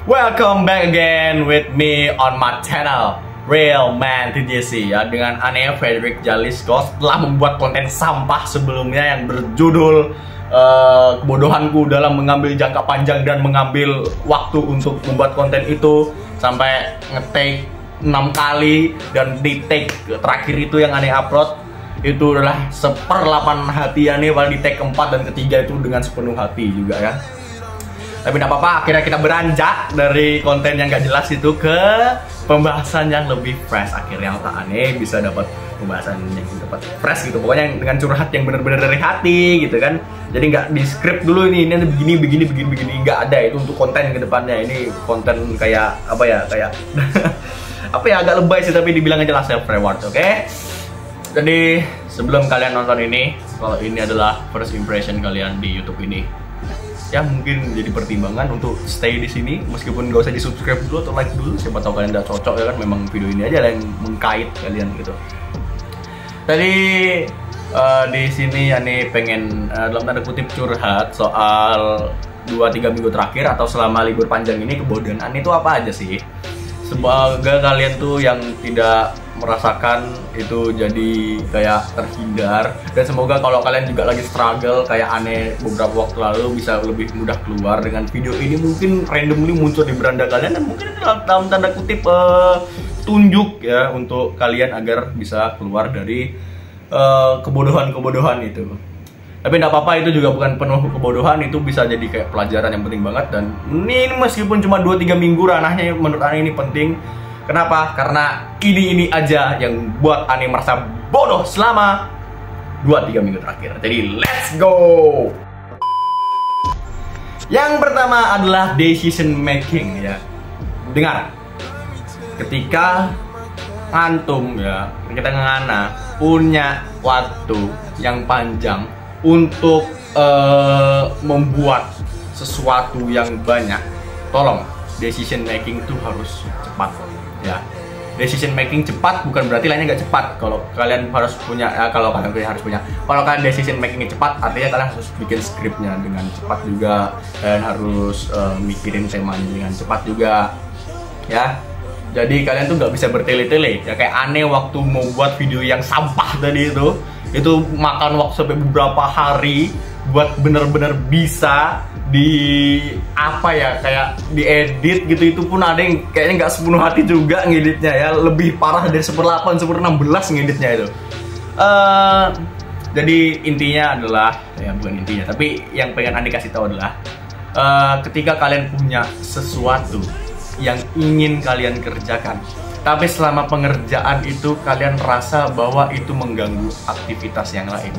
Welcome back again with me on my channel Real Man TJC ya, dengan Ane Frederick Jalisco. Setelah membuat konten sampah sebelumnya yang berjudul kebodohanku dalam mengambil jangka panjang dan mengambil waktu untuk membuat konten itu, sampai nge-take 6 kali, dan di take terakhir itu yang Ane upload itu adalah 1/8 hati Ane, pada di take keempat dan ketiga itu dengan sepenuh hati juga ya. Tapi tidak apa-apa, akhirnya kita beranjak dari konten yang gak jelas itu ke pembahasan yang lebih fresh. Akhirnya otak Ane bisa dapat pembahasan yang dapat fresh gitu, pokoknya dengan curhat yang benar-benar dari hati gitu kan. Jadi nggak di script dulu ini begini, nggak ada. Itu untuk konten ke depannya. Ini konten kayak apa ya, kayak apa ya, agak lebay sih, tapi dibilang aja lah self reward, oke? Jadi sebelum kalian nonton ini, kalau ini adalah first impression kalian di YouTube ini, ya mungkin jadi pertimbangan untuk stay di sini, meskipun gak usah di subscribe dulu atau like dulu. Siapa tahu kalian udah cocok ya kan, memang video ini aja yang mengkait kalian gitu. Tadi di sini Ane pengen dalam tanda kutip curhat soal 2-3 minggu terakhir atau selama libur panjang ini, kebodohan Ane itu apa aja sih. Semoga kalian tuh yang tidak merasakan itu jadi kayak terhindar, dan semoga kalau kalian juga lagi struggle kayak Ane beberapa waktu lalu bisa lebih mudah keluar dengan video ini. Mungkin randomly muncul di beranda kalian, dan mungkin itu dalam tanda kutip tunjuk ya untuk kalian agar bisa keluar dari kebodohan-kebodohan itu. Tapi tidak apa-apa, itu juga bukan penuh kebodohan, itu bisa jadi kayak pelajaran yang penting banget. Dan ini meskipun cuma 2-3 minggu, ranahnya menurut Ane ini penting. Kenapa? Karena ini aja yang buat Ane merasa bodoh selama 2-3 minggu terakhir. Jadi let's go! Yang pertama adalah decision making ya. Dengar, ketika antum ya, kita ngana punya waktu yang panjang untuk membuat sesuatu yang banyak, tolong decision making itu harus cepat ya. Decision making cepat bukan berarti lainnya nggak cepat. Kalau kalian harus punya, kalau kalian decision makingnya cepat, artinya kalian harus bikin skripnya dengan cepat juga, dan harus mikirin temanya dengan cepat juga ya. Jadi kalian tuh nggak bisa bertele-tele ya, kayak Ane waktu mau buat video yang sampah tadi itu makan waktu sampai beberapa hari buat bener-bener bisa di apa ya, kayak diedit gitu. Itu pun ada yang kayaknya nggak sepenuh hati juga ngeditnya ya, lebih parah dari 1/8, 1/16 ngeditnya itu. Jadi intinya adalah, ya bukan intinya, tapi yang pengen Ane kasih tahu adalah ketika kalian punya sesuatu yang ingin kalian kerjakan, tapi selama pengerjaan itu kalian rasa bahwa itu mengganggu aktivitas yang lain,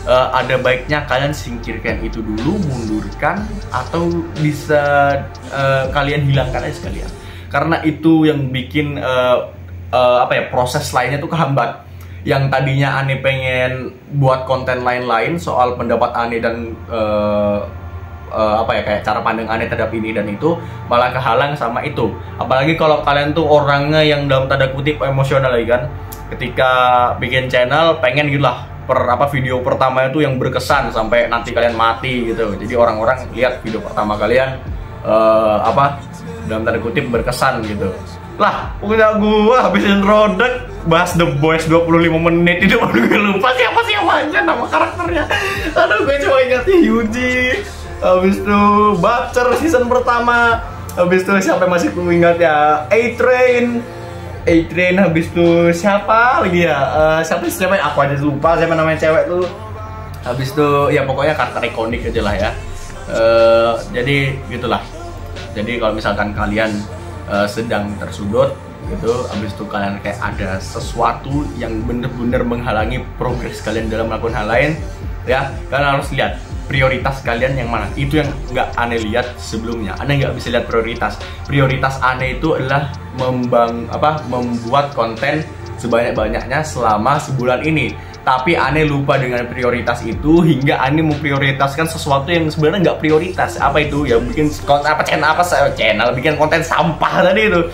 ada baiknya kalian singkirkan itu dulu, mundurkan, atau bisa kalian hilangkan aja sekalian. Karena itu yang bikin apa ya, proses lainnya tuh kehambat. Yang tadinya Ane pengen buat konten lain-lain soal pendapat Ane dan apa ya, kayak cara pandang Ane terhadap ini dan itu, malah kehalang sama itu. Apalagi kalau kalian tuh orangnya yang dalam tanda kutip emosional lagi kan, ketika bikin channel pengen gitu lah, video pertama itu yang berkesan sampai nanti kalian mati gitu. Jadi orang-orang lihat video pertama kalian dalam tanda kutip berkesan gitu. Lah, udah gua habisin rodek bahas The Boys 25 menit itu, baru gue lupa siapa aja nama karakternya. Aduh, gue cuma ingat Yuji, habis itu Butcher season pertama, habis itu siapa masih ku ingat ya, A-Train, habis itu siapa lagi ya, siapa aku aja lupa siapa namanya cewek tuh. Habis itu ya pokoknya karakter ikonik aja lah ya. Jadi gitulah. Jadi kalau misalkan kalian sedang tersudut gitu, habis itu kalian kayak ada sesuatu yang bener-bener menghalangi progres kalian dalam melakukan hal lain ya, kalian harus lihat prioritas kalian yang mana. Itu yang nggak Ane lihat sebelumnya. Ane nggak bisa lihat prioritas Ane itu adalah membuat konten sebanyak-banyaknya selama sebulan ini. Tapi Ane lupa dengan prioritas itu, hingga Ane memprioritaskan sesuatu yang sebenarnya nggak prioritas. Apa itu? Ya bikin channel bikin konten sampah tadi itu.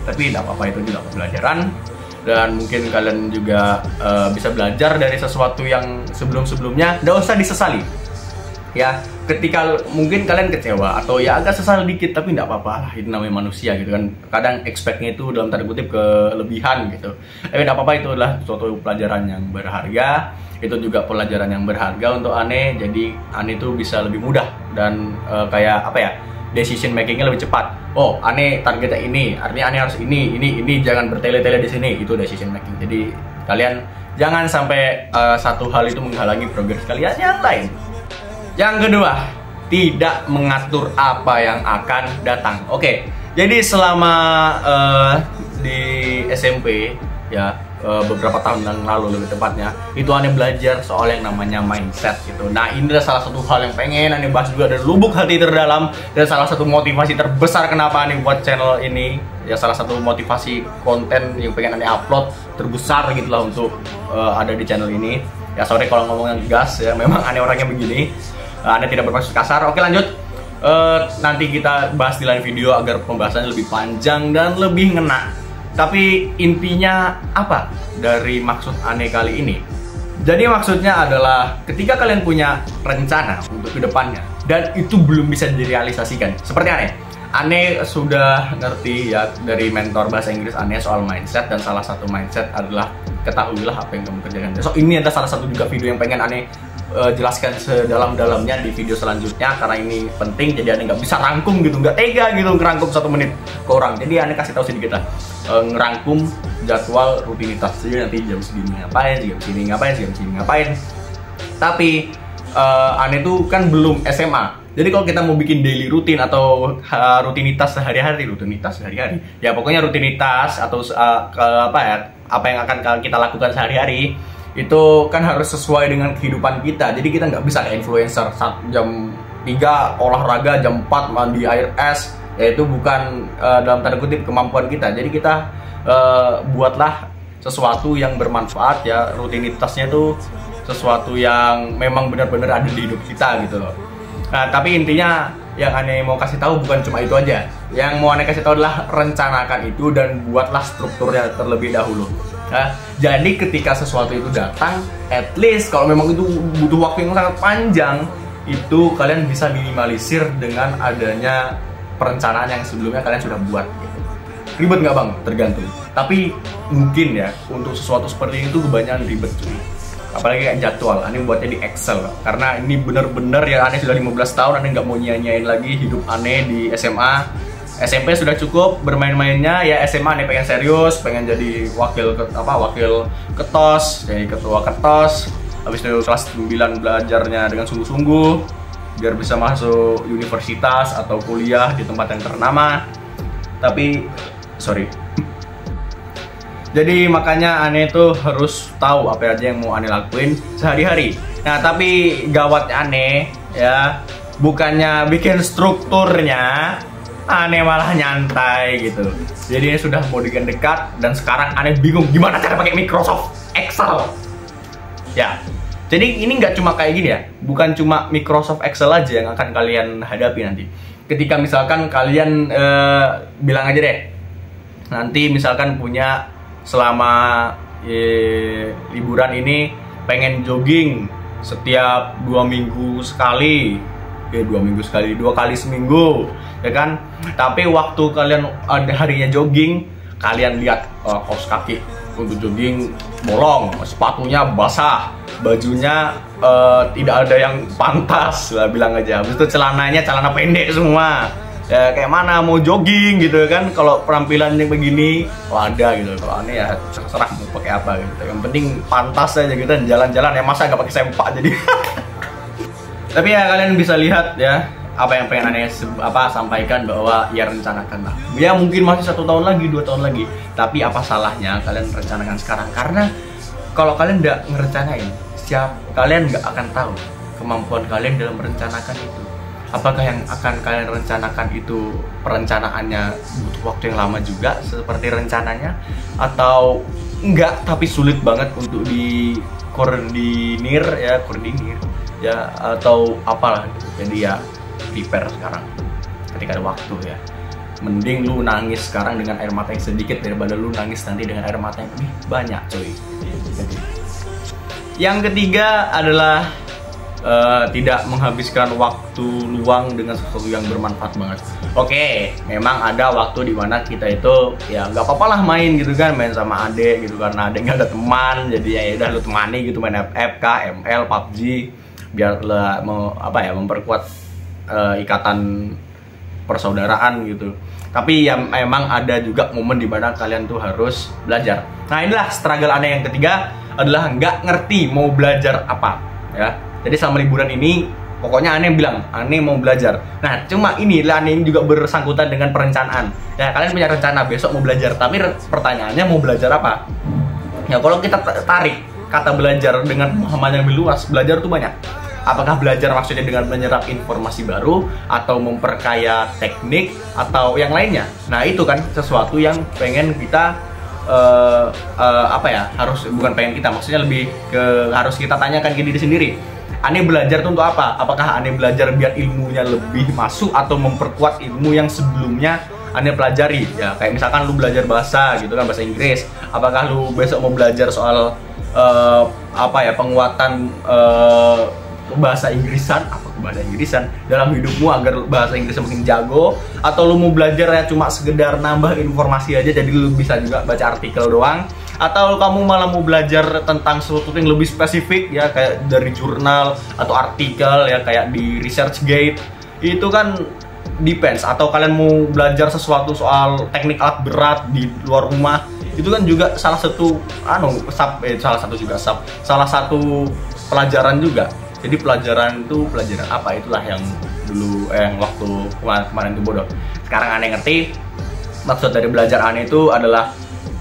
Tapi tidak apa-apa, itu juga pembelajaran. Dan mungkin kalian juga bisa belajar dari sesuatu yang sebelum-sebelumnya. Nggak usah disesali. Ya, ketika mungkin kalian kecewa atau ya agak sesal dikit, tapi nggak apa-apa lah, itu namanya manusia gitu kan. Kadang expect-nya itu dalam tanda kutip kelebihan gitu. Tapi nggak apa-apa, itu adalah suatu pelajaran yang berharga. Itu juga pelajaran yang berharga untuk Ane. Jadi Ane itu bisa lebih mudah dan kayak apa ya, decision makingnya lebih cepat. Oh, Ane targetnya ini, artinya Ane harus ini, jangan bertele-tele di sini. Itu decision making. Jadi kalian jangan sampai satu hal itu menghalangi progres kalian yang lain. Yang kedua, tidak mengatur apa yang akan datang. Oke, jadi selama di SMP ya, beberapa tahun yang lalu lebih tepatnya, itu Ane belajar soal yang namanya mindset gitu. Nah, ini adalah salah satu hal yang pengen Ane bahas juga dari lubuk hati terdalam, dan salah satu motivasi terbesar kenapa Ane buat channel ini. Ya, salah satu motivasi konten yang pengen Ane upload terbesar gitulah untuk ada di channel ini. Ya, sorry kalau ngomongnya gas ya, memang Ane orangnya begini. Anda tidak bermaksud kasar. Oke, lanjut. Nanti kita bahas di lain video agar pembahasannya lebih panjang dan lebih ngena. Tapi intinya apa dari maksud Ane kali ini? Jadi maksudnya adalah ketika kalian punya rencana untuk kedepannya dan itu belum bisa direalisasikan. Seperti Ane sudah ngerti ya dari mentor bahasa Inggris Ane soal mindset, dan salah satu mindset adalah ketahuilah apa yang kamu kerjakan. So, ini adalah salah satu juga video yang pengen Ane jelaskan sedalam-dalamnya di video selanjutnya, karena ini penting. Jadi Ane nggak bisa rangkum gitu, nggak tega gitu ngerangkum 1 menit ke orang. Jadi Ane kasih tahu sedikit lah, ngerangkum jadwal rutinitas. Jadi nanti jam segini ngapain, jam segini ngapain, jam segini ngapain. Tapi Ane tuh kan belum SMA. Jadi kalau kita mau bikin daily rutin atau rutinitas sehari-hari, ya pokoknya rutinitas atau apa yang akan kita lakukan sehari-hari, itu kan harus sesuai dengan kehidupan kita. Jadi kita nggak bisa kayak influencer jam 3 olahraga, jam 4 mandi air es. Ya itu bukan dalam tanda kutip kemampuan kita. Jadi kita buatlah sesuatu yang bermanfaat ya. Rutinitasnya itu sesuatu yang memang benar-benar ada di hidup kita gitu loh. Nah, tapi intinya yang Ane mau kasih tahu bukan cuma itu aja. Yang mau Ane kasih tahu adalah rencanakan itu dan buatlah strukturnya terlebih dahulu. Nah, jadi ketika sesuatu itu datang, at least kalau memang itu butuh waktu yang sangat panjang, itu kalian bisa minimalisir dengan adanya perencanaan yang sebelumnya kalian sudah buat gitu. Ribet nggak bang? Tergantung. Tapi mungkin ya untuk sesuatu seperti itu kebanyakan ribet cuy. Apalagi kayak jadwal, Ane buatnya di Excel. Karena ini bener-bener ya, Ane sudah 15 tahun, Ane nggak mau nyanyain lagi hidup Ane di SMA. SMP sudah cukup bermain-mainnya, ya SMA Ane pengen serius, pengen jadi wakil ketos, jadi ketua ketos. Habis itu kelas 9 belajarnya dengan sungguh-sungguh biar bisa masuk universitas atau kuliah di tempat yang ternama. Tapi sorry. Jadi makanya Ane itu harus tahu apa aja yang mau Ane lakuin sehari-hari. Nah, tapi gawatnya Ane ya, bukannya bikin strukturnya, Ane malah nyantai gitu. Jadi ini sudah mau dekat dan sekarang Ane bingung gimana cara pakai Microsoft Excel. Ya, jadi ini nggak cuma kayak gini ya, bukan cuma Microsoft Excel aja yang akan kalian hadapi nanti. Ketika misalkan kalian bilang aja deh, nanti misalkan punya selama liburan ini pengen jogging setiap 2 minggu sekali, 2 kali seminggu, ya kan? Tapi waktu kalian ada harinya jogging, kalian lihat kaos kaki untuk jogging bolong, sepatunya basah, bajunya tidak ada yang pantas lah bilang aja. Habis itu celananya celana pendek semua. Ya, kayak mana mau jogging gitu kan, kalau penampilannya begini ada gitu. Kalau Ane ya terserah mau pakai apa gitu, yang penting pantas aja gitu, dan jalan-jalan ya, masa nggak pakai sempak jadi. Tapi ya kalian bisa lihat ya apa yang pengen Ane sampaikan, bahwa ya rencanakan lah. Ya mungkin masih 1 tahun lagi, 2 tahun lagi, tapi apa salahnya kalian rencanakan sekarang? Karena kalau kalian nggak ngerencanain, kalian nggak akan tahu kemampuan kalian dalam merencanakan itu. Apakah yang akan kalian rencanakan itu perencanaannya butuh waktu yang lama juga seperti rencananya, atau enggak tapi sulit banget untuk koordinir ya, atau apalah gitu. Jadi ya prepare sekarang ketika ada waktu ya. Mending lu nangis sekarang dengan air mata yang sedikit daripada lu nangis nanti dengan air mata yang lebih banyak cuy. Jadi yang ketiga adalah tidak menghabiskan waktu luang dengan sesuatu yang bermanfaat banget. Oke, memang ada waktu dimana kita itu ya nggak apa-apa lah main gitu kan, main sama adek gitu, karena adek nggak ada teman, jadi ya udah lu temani gitu, main FFK, ML, PUBG, biar lah mau apa ya, memperkuat ikatan persaudaraan gitu. Tapi ya memang ada juga momen dimana kalian tuh harus belajar. Nah inilah struggle aneh yang ketiga, adalah nggak ngerti mau belajar apa ya. Jadi selama liburan ini pokoknya aneh bilang aneh mau belajar. Nah cuma ini aneh juga bersangkutan dengan perencanaan. Ya kalian punya rencana besok mau belajar, tapi pertanyaannya mau belajar apa? Ya kalau kita tarik kata belajar dengan pemahaman yang lebih luas, belajar tuh banyak. Apakah belajar maksudnya dengan menyerap informasi baru, atau memperkaya teknik, atau yang lainnya? Nah itu kan sesuatu yang pengen kita apa ya, harus, bukan pengen kita, maksudnya lebih ke harus kita tanyakan ke diri sendiri. Aneh belajar tuh untuk apa? Apakah aneh belajar biar ilmunya lebih masuk, atau memperkuat ilmu yang sebelumnya aneh pelajari? Ya kayak misalkan lu belajar bahasa gitu kan, bahasa Inggris. Apakah lu besok mau belajar soal apa ya, penguatan bahasa Inggrisan, bahasa Inggrisan dalam hidupmu agar bahasa Inggrisnya makin jago, atau lu mau belajar ya cuma sekedar nambah informasi aja, jadi lu bisa juga baca artikel doang, atau kamu malah mau belajar tentang sesuatu yang lebih spesifik ya, kayak dari jurnal atau artikel ya, kayak di ResearchGate. Itu kan depends. Atau kalian mau belajar sesuatu soal teknik alat berat di luar rumah, itu kan juga salah satu salah satu pelajaran juga. Jadi pelajaran itu pelajaran apa, itulah yang dulu yang waktu kemarin itu bodoh. Sekarang aneh ngerti maksud dari belajar aneh itu adalah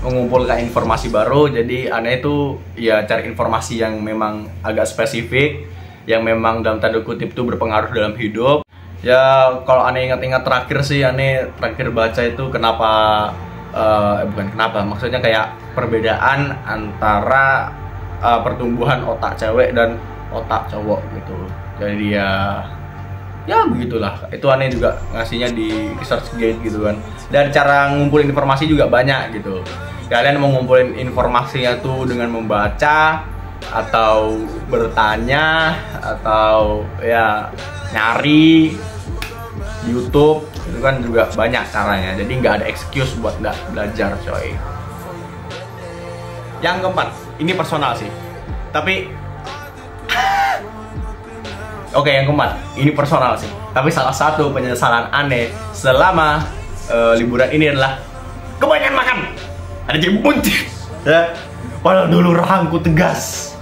mengumpulkan informasi baru. Jadi aneh itu ya cari informasi yang memang agak spesifik, yang memang dalam tanda kutip itu berpengaruh dalam hidup. Ya kalau aneh ingat-ingat terakhir sih, aneh terakhir baca itu kenapa bukan kenapa, maksudnya kayak perbedaan antara pertumbuhan otak cewek dan otak cowok gitu. Jadi ya begitulah. Itu aneh juga ngasihnya di ResearchGate gitu kan. Dan cara ngumpulin informasi juga banyak gitu. Kalian mau ngumpulin informasinya tuh dengan membaca, atau bertanya, atau ya nyari di YouTube, itu kan juga banyak caranya. Jadi nggak ada excuse buat nggak belajar coy. Yang keempat, ini personal sih, tapi oke, yang keempat, ini personal sih. Tapi salah satu penyesalan aneh selama liburan ini adalah kebanyakan makan. Ada jadi buncit ya. Padahal dulu rahangku tegas.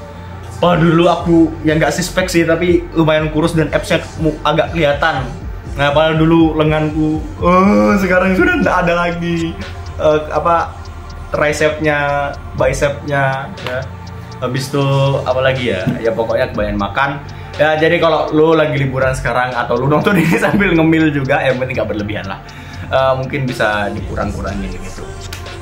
Padahal dulu aku yang nggak suspek sih, tapi lumayan kurus dan absnya agak kelihatan. Nah, padahal dulu lenganku, sekarang sudah tidak ada lagi tricepnya, bicepnya ya. Habis itu apa lagi ya? Ya pokoknya kebanyakan makan. Ya jadi kalau lu lagi liburan sekarang, atau lu nonton ini sambil ngemil juga, yang penting gak berlebihan lah. Mungkin bisa dikurang-kurangin gitu.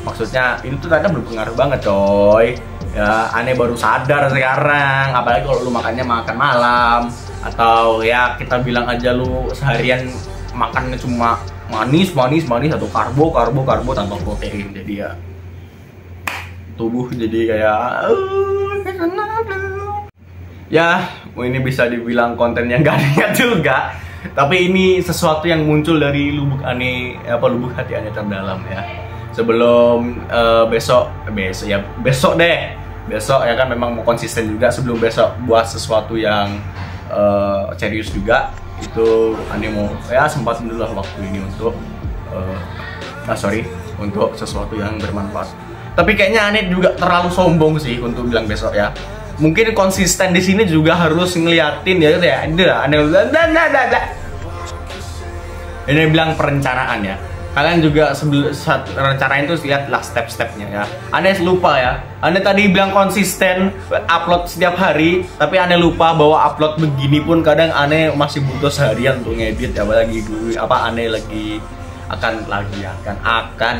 Maksudnya ini tuh ternyata berpengaruh banget coy. Ya aneh baru sadar sekarang. Apalagi kalau lu makannya makan malam, atau ya kita bilang aja lu seharian makannya cuma manis atau karbo tanpa protein. Jadi ya tubuh jadi kayak ya, ini bisa dibilang konten yang gak niat juga, tapi ini sesuatu yang muncul dari lubuk hati aneh terdalam ya. Sebelum besok ya kan, memang mau konsisten juga sebelum besok buat sesuatu yang serius juga. Itu aneh mau ya sempatin dulu lah waktu ini untuk untuk sesuatu yang bermanfaat. Tapi kayaknya aneh juga terlalu sombong sih untuk bilang besok ya. Mungkin konsisten di sini juga harus ngeliatin ya gitu ya. Ini bilang perencanaan ya. Kalian juga saat rencanain tuh lihatlah step-stepnya ya. Aneh lupa ya. Aneh tadi bilang konsisten upload setiap hari, tapi aneh lupa bahwa upload begini pun kadang aneh masih butuh seharian untuk ngedit. Apalagi aneh lagi akan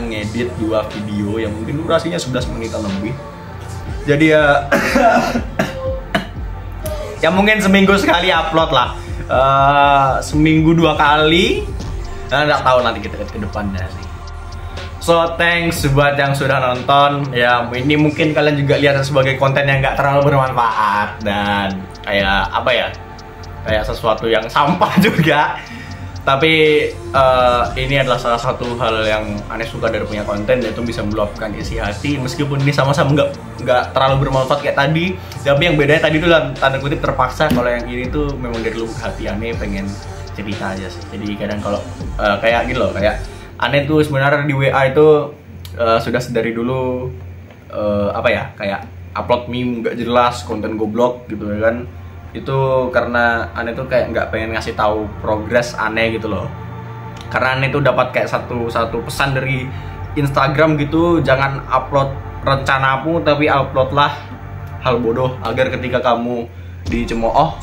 ngedit 2 video yang mungkin durasinya 11 menitan lebih. Jadi ya ya mungkin seminggu sekali upload lah, seminggu 2 kali. Nggak tahu nanti kita ke depannya sih. So thanks buat yang sudah nonton ya. Ini mungkin kalian juga lihat sebagai konten yang nggak terlalu bermanfaat, dan kayak apa ya, kayak sesuatu yang sampah juga. Tapi ini adalah salah satu hal yang aneh suka dari punya konten, yaitu bisa meluapkan isi hati meskipun ini sama-sama nggak terlalu bermanfaat kayak tadi. Tapi yang bedanya tadi itu dalam tanda kutip terpaksa, kalau yang ini tuh memang dari lubuk hati aneh pengen cerita aja sih. Jadi kadang kalau kayak gitu loh, kayak aneh tuh sebenarnya di WA itu sudah sedari dulu apa ya, kayak upload meme nggak jelas, konten goblok gitu ya kan. Itu karena aneh tuh kayak nggak pengen ngasih tahu progres aneh gitu loh, karena aneh tuh dapat kayak satu pesan dari Instagram gitu, jangan upload rencanamu tapi uploadlah hal bodoh, agar ketika kamu dicemooh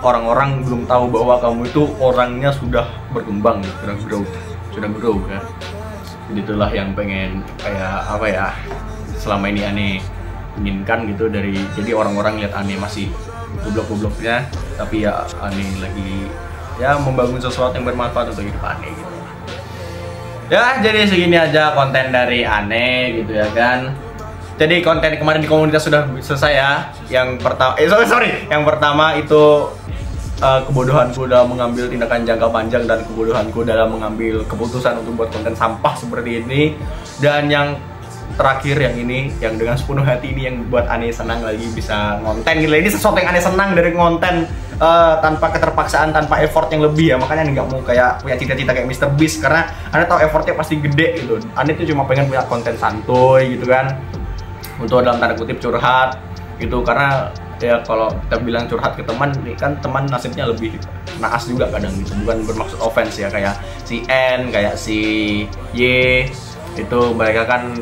orang-orang belum tahu bahwa kamu itu orangnya sudah berkembang, sudah grow kan. Jadi itulah yang pengen kayak apa ya, selama ini aneh inginkan gitu, dari jadi orang-orang lihat aneh masih goblok-gobloknya, tapi ya aneh lagi ya membangun sesuatu yang bermanfaat untuk hidup aneh gitu. Ya jadi segini aja konten dari aneh gitu ya kan. Jadi konten kemarin di komunitas sudah selesai ya. Yang pertama yang pertama itu kebodohanku dalam mengambil tindakan jangka panjang dan kebodohanku dalam mengambil keputusan untuk buat konten sampah seperti ini. Dan yang terakhir yang ini, yang dengan sepenuh hati ini, yang buat aneh senang lagi bisa ngonten gitu. Ini sesuatu yang aneh senang dari ngonten tanpa keterpaksaan, tanpa effort yang lebih ya. Makanya nggak mau kayak punya cita-cita kayak Mr. Beast, karena aneh tahu effortnya pasti gede gitu. Aneh tuh cuma pengen punya konten santuy gitu kan, untuk dalam tanda kutip curhat gitu. Karena ya kalau kita bilang curhat ke teman, kan teman nasibnya lebih naas juga kadang gitu. Bukan bermaksud offense ya, kayak si N, kayak si Y, itu mereka kan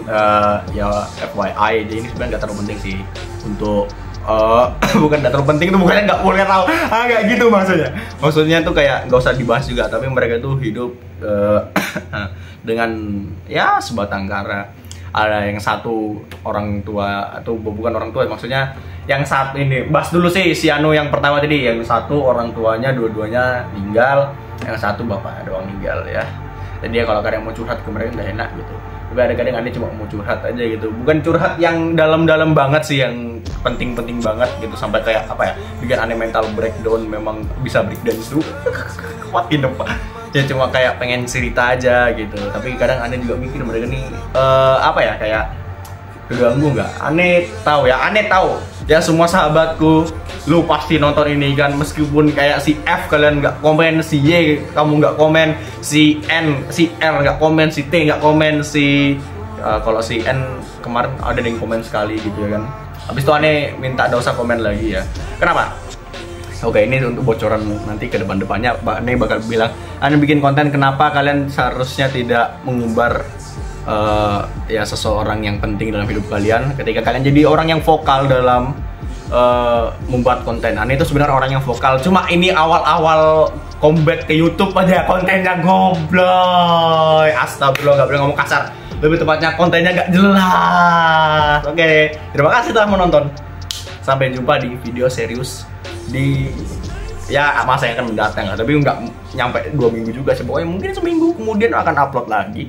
ya FYI, jadi ini sebenarnya nggak terlalu penting sih untuk bukan nggak terlalu penting, itu bukannya nggak boleh tahu, nggak gitu maksudnya tuh kayak nggak usah dibahas juga, tapi mereka tuh hidup dengan ya sebatang kara. Ada yang satu orang tua, atau bukan orang tua, maksudnya yang satu ini, bahas dulu sih si Anu yang pertama tadi, yang satu orang tuanya dua-duanya meninggal, yang satu bapaknya doang meninggal ya. Jadi ya kalau kadang mau curhat ke mereka nggak enak gitu. Tapi ada kadang aneh cuma mau curhat aja gitu, bukan curhat yang dalam-dalam banget sih, yang penting-penting banget gitu, sampai kayak apa ya, bikin aneh mental breakdown, memang bisa breakdown itu kuatin apa ya, cuma kayak pengen cerita aja gitu. Tapi kadang aneh juga mikir mereka nih apa ya, kayak keganggu nggak? Aneh tahu ya semua sahabatku, lu pasti nonton ini kan, meskipun kayak si F kalian nggak komen, si Y kamu nggak komen, si N, si R nggak komen, si T nggak komen, si kalau si N kemarin ada yang komen sekali gitu ya kan. Habis itu aneh minta nggak usah komen lagi ya. Kenapa? Oke, ini untuk bocoran nanti ke depan-depannya. Aneh bakal bilang, aneh bikin konten kenapa kalian seharusnya tidak mengumbar ya seseorang yang penting dalam hidup kalian, ketika kalian jadi orang yang vokal dalam membuat konten. Aneh itu sebenarnya orang yang vokal, cuma ini awal-awal combat ke YouTube aja kontennya goblok. Astagfirullah, nggak boleh ngomong kasar, lebih tepatnya kontennya nggak jelas. Oke, terima kasih telah menonton. Sampai jumpa di video serius di ya masa yang akan mendatang, tapi nggak nyampe 2 minggu juga sih, pokoknya mungkin seminggu kemudian akan upload lagi.